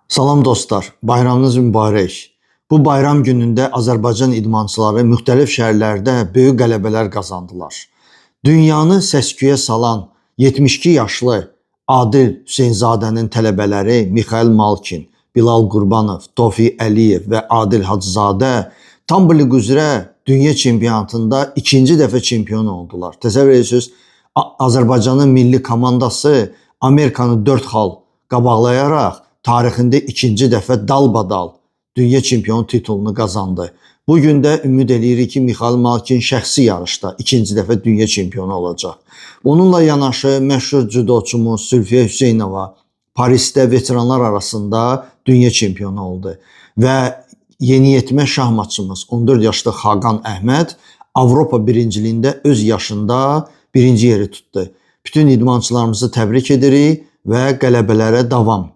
Salam dostlar, bayramınız mübarək. Bu bayram günündə Azərbaycan idmançıları müxtəlif şəhərlərdə böyük qələbələr qazandılar. Dünyanı səs-küyə salan 72 yaşlı Adil Hüseynzadənin tələbələri Mixail Malkin, Bilal Qurbanov, Tofiq Əliyev və Adil Hacızadə Tumbling üzrə dünya çempionatında ikinci dəfə çempion oldular. Təsəvvür edirsiniz, Azərbaycanın milli komandası Amerikanı 4 xal qabaqlayaraq tarixində ikinci dəfə dalbadal dünya çempionu titulunu qazandı. Bu gün də ümid eləyirik ki, Mixail Malkin şəxsi yarışda ikinci dəfə dünya çempionu olacaq. Onunla yanaşı məşhur cüdoçumuz Zülfiyə Hüseynova Parisdə veteranlar arasında dünya çempionu oldu. Və yeniyetmə şahmatçımız 14 yaşlı Xaqan Əhməd Avropa birinciliyində öz yaşında birinci yeri tutdu. Bütün idmançılarımızı təbrik edirik və qələbələrə davam.